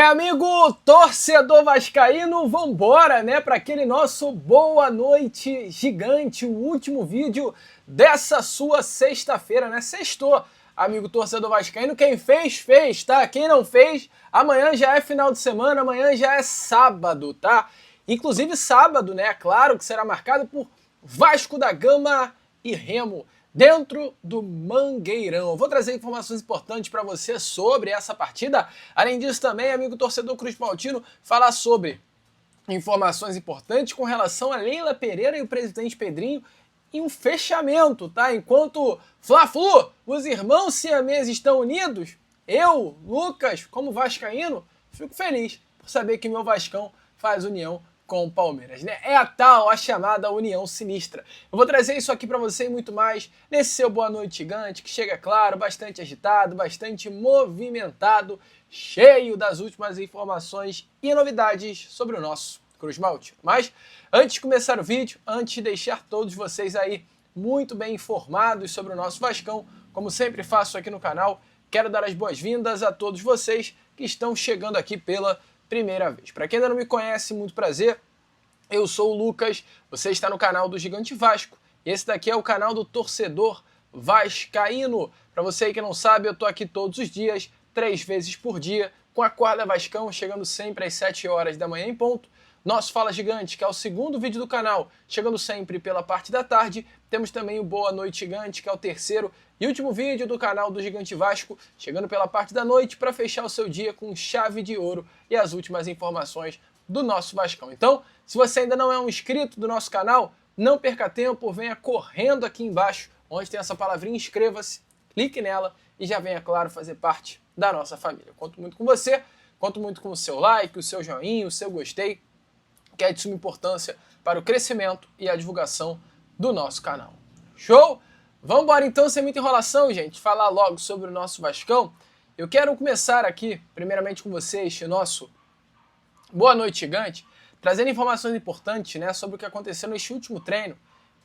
Amigo torcedor vascaíno, vambora, né, para aquele nosso boa noite gigante, o último vídeo dessa sua sexta-feira, né? Sextou, amigo torcedor vascaíno. Quem fez, fez, tá? Quem não fez, amanhã já é final de semana, amanhã já é sábado, tá? Inclusive sábado, né? Claro que será marcado por Vasco da Gama e Remo dentro do Mangueirão. Eu vou trazer informações importantes para você sobre essa partida. Além disso também, amigo torcedor Cruz Maltino, falar sobre informações importantes com relação a Leila Pereira e o presidente Pedrinho e um fechamento, tá? Enquanto Fla-Flu, os irmãos siameses estão unidos, eu, Lucas, como vascaíno, fico feliz por saber que meu Vascão faz união com o Palmeiras, né? É a chamada união sinistra. Eu vou trazer isso aqui para você e muito mais nesse seu Boa Noite Gigante, que chega, claro, bastante agitado, bastante movimentado, cheio das últimas informações e novidades sobre o nosso Cruz Maltino. Mas, antes de começar o vídeo, antes de deixar todos vocês aí muito bem informados sobre o nosso Vascão, como sempre faço aqui no canal, quero dar as boas-vindas a todos vocês que estão chegando aqui pela primeira vez. Para quem ainda não me conhece, muito prazer, eu sou o Lucas, você está no canal do Gigante Vasco, e esse daqui é o canal do torcedor vascaíno. Para você aí que não sabe, eu tô aqui todos os dias, 3 vezes por dia, com a Acorda Vascão, chegando sempre às 7 horas da manhã em ponto. Nosso Fala Gigante, que é o segundo vídeo do canal, chegando sempre pela parte da tarde. Temos também o Boa Noite Gigante, que é o terceiro e último vídeo do canal do Gigante Vasco, chegando pela parte da noite para fechar o seu dia com chave de ouro e as últimas informações do nosso Vascão. Então, se você ainda não é um inscrito do nosso canal, não perca tempo, venha correndo aqui embaixo, onde tem essa palavrinha inscreva-se, clique nela e já venha, claro, fazer parte da nossa família. Conto muito com você, conto muito com o seu like, o seu joinha, o seu gostei, que é de suma importância para o crescimento e a divulgação do nosso canal. Show? Vamos embora então, sem muita enrolação, gente, falar logo sobre o nosso Vascão. Eu quero começar aqui, primeiramente com vocês, o nosso Boa Noite Gigante, trazendo informações importantes, né, sobre o que aconteceu neste último treino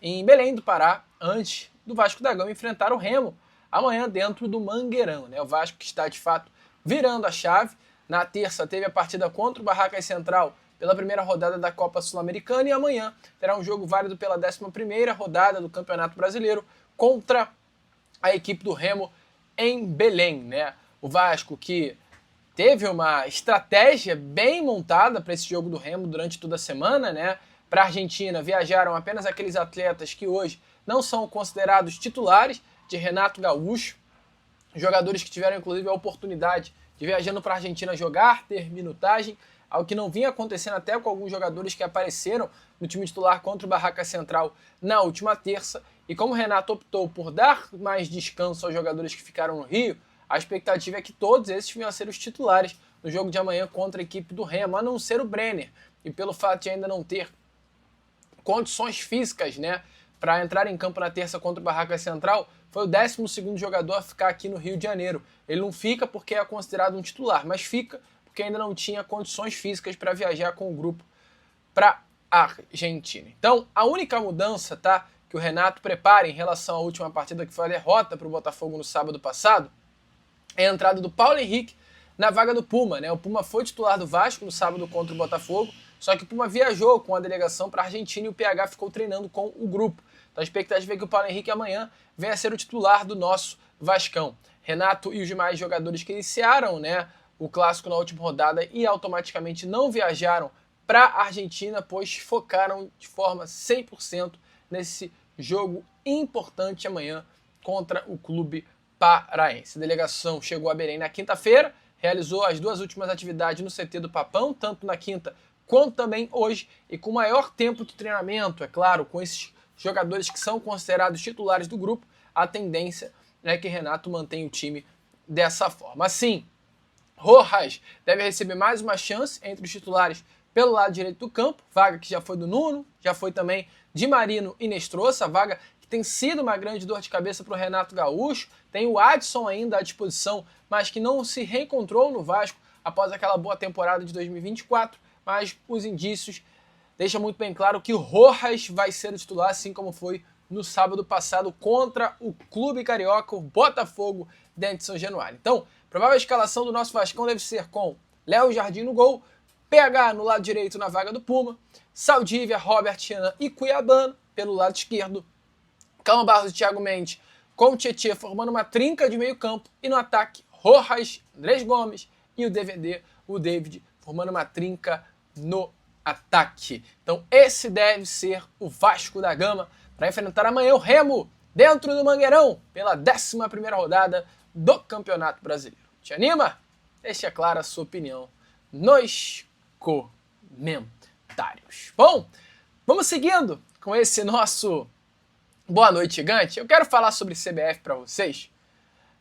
em Belém do Pará, antes do Vasco da Gama enfrentar o Remo amanhã dentro do Mangueirão, né? O Vasco que está de fato virando a chave. Na terça teve a partida contra o Barracas Central pela primeira rodada da Copa Sul-Americana e amanhã terá um jogo válido pela 11ª rodada do Campeonato Brasileiro contra a equipe do Remo em Belém, né? O Vasco que teve uma estratégia bem montada para esse jogo do Remo durante toda a semana, né? Para a Argentina viajaram apenas aqueles atletas que hoje não são considerados titulares de Renato Gaúcho, jogadores que tiveram inclusive a oportunidade de viajando para a Argentina jogar, ter minutagem, algo que não vinha acontecendo até com alguns jogadores que apareceram no time titular contra o Barraca Central na última terça. E como o Renato optou por dar mais descanso aos jogadores que ficaram no Rio, a expectativa é que todos esses venham a ser os titulares no jogo de amanhã contra a equipe do Remo, a não ser o Brenner. E pelo fato de ainda não ter condições físicas, né, para entrar em campo na terça contra o Barraca Central, foi o 12º jogador a ficar aqui no Rio de Janeiro. Ele não fica porque é considerado um titular, mas fica porque ainda não tinha condições físicas para viajar com o grupo para a Argentina. Então, a única mudança, tá, que o Renato prepara em relação à última partida, que foi a derrota para o Botafogo no sábado passado, é a entrada do Paulo Henrique na vaga do Puma, né? O Puma foi titular do Vasco no sábado contra o Botafogo, só que o Puma viajou com a delegação para a Argentina e o PH ficou treinando com o grupo. Então a expectativa é que o Paulo Henrique amanhã venha a ser o titular do nosso Vascão. Renato e os demais jogadores que iniciaram, né, o clássico na última rodada e automaticamente não viajaram para a Argentina, pois focaram de forma 100% nesse jogo importante amanhã contra o clube paraense. A delegação chegou a Belém na quinta-feira, realizou as 2 últimas atividades no CT do Papão, tanto na quinta quanto também hoje, e com maior tempo de treinamento, é claro, com esses jogadores que são considerados titulares do grupo, a tendência é que Renato mantenha o time dessa forma. Assim, Rojas deve receber mais uma chance entre os titulares pelo lado direito do campo, vaga que já foi do Nuno, já foi também de Marino e Nestroça, vaga que tem sido uma grande dor de cabeça para o Renato Gaúcho. Tem o Adson ainda à disposição, mas que não se reencontrou no Vasco após aquela boa temporada de 2024, mas os indícios deixam muito bem claro que o Rojas vai ser o titular, assim como foi no sábado passado contra o clube carioca, o Botafogo, dentro de São Januário. Então, provável escalação do nosso Vascão deve ser com Léo Jardim no gol, PH no lado direito na vaga do Puma, Saldívia, Robert Renan e Cuiabano pelo lado esquerdo, Calma Barros e Thiago Mendes com o Tietê formando uma trinca de meio campo e no ataque Rojas, Andrés Gomes e o DVD, o David, formando uma trinca no ataque. Então esse deve ser o Vasco da Gama para enfrentar amanhã o Remo dentro do Mangueirão pela 11ª rodada do Campeonato Brasileiro. Te anima? Deixa clara a sua opinião nos comentários. Bom, vamos seguindo com esse nosso Boa Noite Gigante. Eu quero falar sobre CBF para vocês,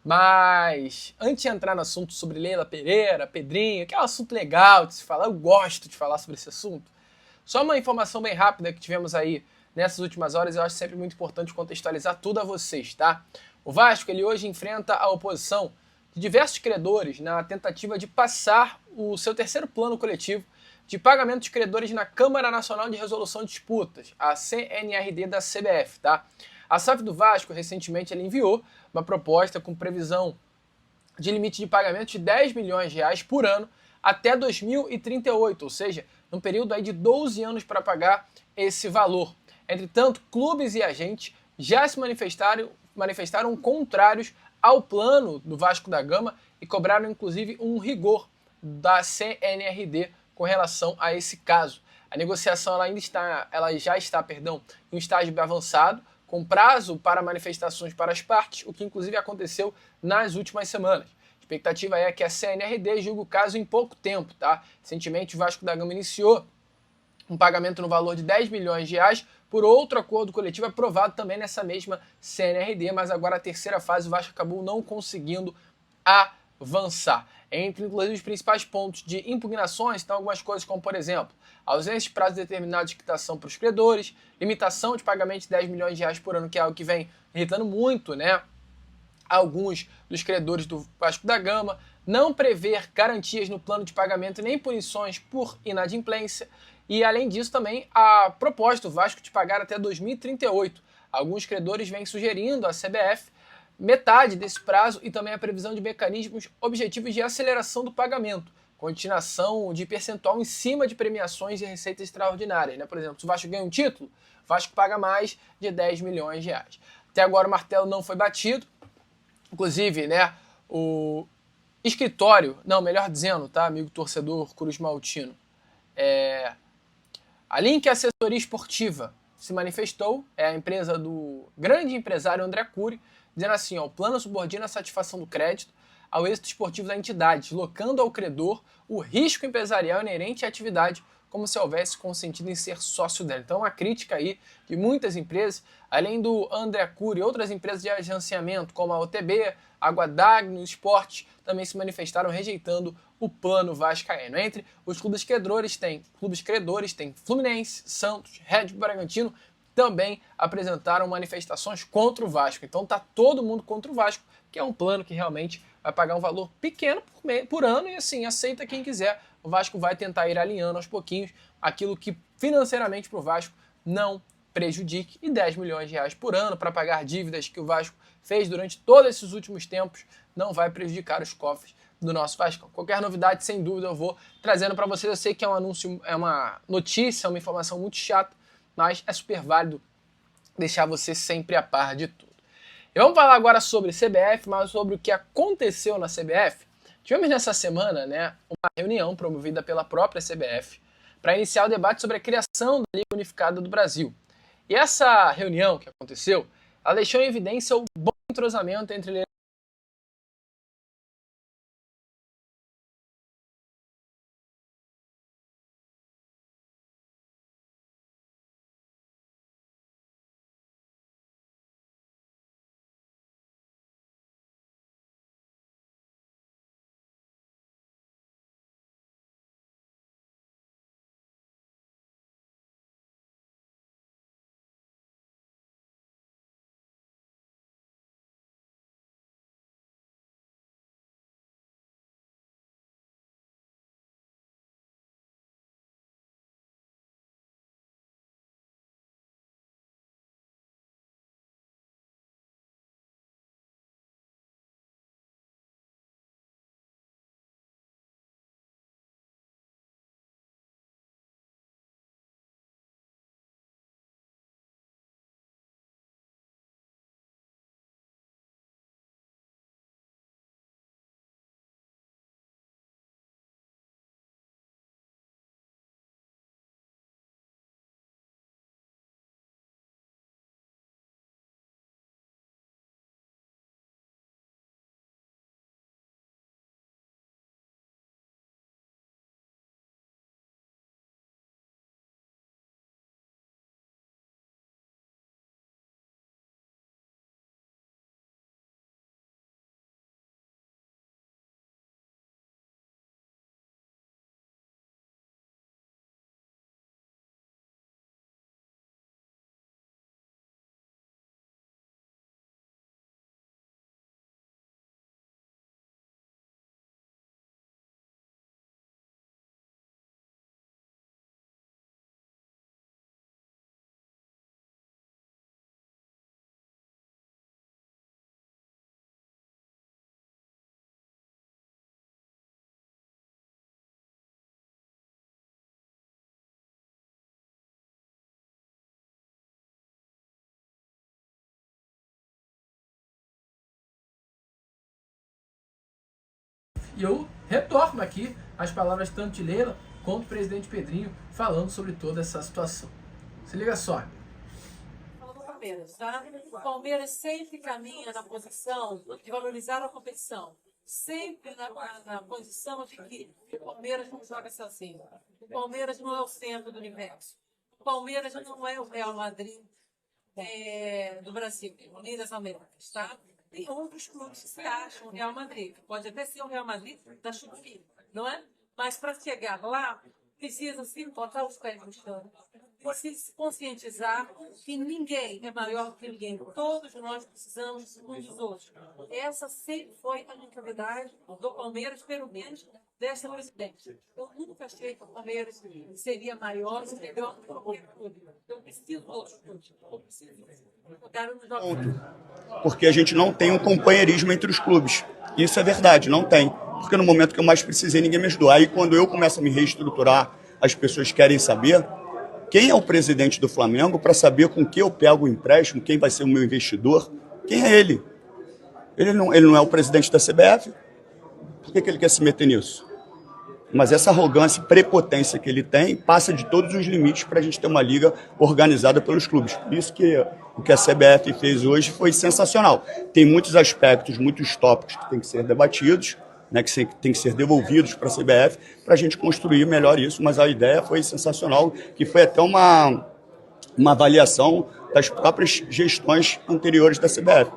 mas antes de entrar no assunto sobre Leila Pereira, Pedrinho, que é um assunto legal de se falar, eu gosto de falar sobre esse assunto, só uma informação bem rápida que tivemos aí nessas últimas horas, eu acho sempre muito importante contextualizar tudo a vocês, tá? O Vasco, ele hoje enfrenta a oposição de diversos credores na tentativa de passar o seu terceiro plano coletivo de pagamento de credores na Câmara Nacional de Resolução de Disputas, a CNRD da CBF, tá? A SAF do Vasco, recentemente, ele enviou uma proposta com previsão de limite de pagamento de 10 milhões de reais por ano até 2038, ou seja, num período aí de 12 anos para pagar esse valor. Entretanto, clubes e agentes já se manifestaram contrários ao plano do Vasco da Gama e cobraram inclusive um rigor da CNRD com relação a esse caso. A negociação ela já está em um estágio avançado, com prazo para manifestações para as partes, o que inclusive aconteceu nas últimas semanas. A expectativa é que a CNRD julgue o caso em pouco tempo, tá? Recentemente o Vasco da Gama iniciou um pagamento no valor de 10 milhões de reais por outro acordo coletivo aprovado também nessa mesma CNRD, mas agora a terceira fase o Vasco acabou não conseguindo avançar. Entre, inclusive, os principais pontos de impugnações estão algumas coisas como, por exemplo, ausência de prazo determinado de quitação para os credores, limitação de pagamento de 10 milhões de reais por ano, que é algo que vem irritando muito, né, alguns dos credores do Vasco da Gama, não prever garantias no plano de pagamento nem punições por inadimplência, e além disso também a proposta do Vasco de pagar até 2038. Alguns credores vêm sugerindo à CBF metade desse prazo e também a previsão de mecanismos objetivos de aceleração do pagamento, com destinação de percentual em cima de premiações e receitas extraordinárias, né? Por exemplo, se o Vasco ganha um título, o Vasco paga mais de 10 milhões de reais. Até agora o martelo não foi batido, inclusive, né, o escritório, não, melhor dizendo, tá, amigo torcedor Cruz Maltino, a Link Assessoria Esportiva se manifestou, é a empresa do grande empresário André Cury, dizendo assim, ó, o plano subordina a satisfação do crédito ao êxito esportivo da entidade, deslocando ao credor o risco empresarial inerente à atividade, como se houvesse consentido em ser sócio dela. Então, uma crítica aí de muitas empresas, além do André Cury e outras empresas de agenciamento, como a OTB, Água Dagno Esporte, também se manifestaram rejeitando o plano vascaíno. Entre os clubes credores tem Fluminense, Santos, Red Bull Bragantino, também apresentaram manifestações contra o Vasco. Então tá todo mundo contra o Vasco, que é um plano que realmente vai pagar um valor pequeno por ano e assim, aceita quem quiser. O Vasco vai tentar ir alinhando aos pouquinhos aquilo que financeiramente para o Vasco não prejudique, e 10 milhões de reais por ano para pagar dívidas que o Vasco fez durante todos esses últimos tempos não vai prejudicar os cofres do nosso Vasco. Qualquer novidade, sem dúvida, eu vou trazendo para vocês. Eu sei que é um anúncio, é uma notícia, é uma informação muito chata, mas é super válido deixar você sempre a par de tudo. E vamos falar agora sobre CBF, mas sobre o que aconteceu na CBF. Tivemos nessa semana, né, uma reunião promovida pela própria CBF para iniciar o debate sobre a criação da Liga Unificada do Brasil. E essa reunião que aconteceu, ela deixou em evidência o bom entrosamento entre E eu retorno aqui as palavras tanto de Leila quanto do presidente Pedrinho falando sobre toda essa situação. Se liga só. Palmeiras, tá? O Palmeiras sempre caminha na posição de valorizar a competição. Sempre na posição de que o Palmeiras não joga sozinho. O Palmeiras não é o centro do universo. O Palmeiras não é o Real Madrid do Brasil, nem das Américas, tá? Tem outros clubes que se acham o Real Madrid. Pode até ser o Real Madrid da Chupi, não é? Mas para chegar lá, precisa se botar os pés no chão. Precisa se conscientizar que ninguém é maior do que ninguém. Todos nós precisamos uns dos outros. Essa sempre foi a mentalidade do Palmeiras, pelo menos dessa presidente. Eu nunca achei que o Palmeiras seria maior ou melhor do que qualquer clube. Eu preciso dos outros clubes. Eu preciso porque a gente não tem um companheirismo entre os clubes. Isso é verdade, não tem. Porque no momento que eu mais precisei, ninguém me ajudou. Aí quando eu começo a me reestruturar, as pessoas querem saber quem é o presidente do Flamengo para saber com que eu pego o empréstimo, quem vai ser o meu investidor. Quem é ele? Ele não é o presidente da CBF. Por que ele quer se meter nisso? Mas essa arrogância e prepotência que ele tem passa de todos os limites para a gente ter uma liga organizada pelos clubes. Por isso que o que a CBF fez hoje foi sensacional. Tem muitos aspectos, muitos tópicos que têm que ser debatidos, né, que tem que ser devolvidos para a CBF para a gente construir melhor isso, mas a ideia foi sensacional, que foi até uma avaliação das próprias gestões anteriores da CBF,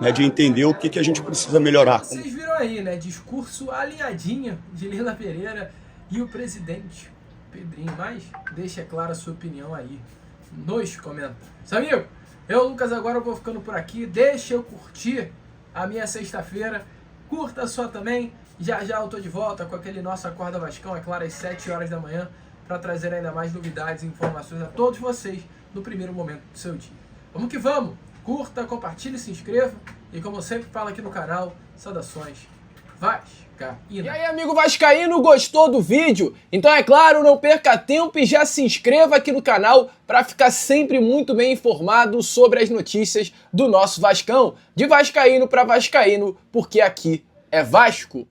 né, de entender o que a gente precisa melhorar. Vocês viram aí, né, discurso alinhadinho de Leila Pereira e o presidente Pedrinho, mas deixa clara a sua opinião aí nos comentários. Amigo, eu, Lucas, agora vou ficando por aqui, deixa eu curtir a minha sexta-feira. Curta só também, já eu tô de volta com aquele nosso Acorda Vascão, é claro, às 7 horas da manhã, para trazer ainda mais novidades e informações a todos vocês no primeiro momento do seu dia. Vamos que vamos! Curta, compartilhe, se inscreva e, como eu sempre falo aqui no canal, saudações vascaínas. E aí, amigo vascaíno, gostou do vídeo? Então, é claro, não perca tempo e já se inscreva aqui no canal para ficar sempre muito bem informado sobre as notícias do nosso Vascão. De vascaíno para vascaíno, porque aqui é Vasco.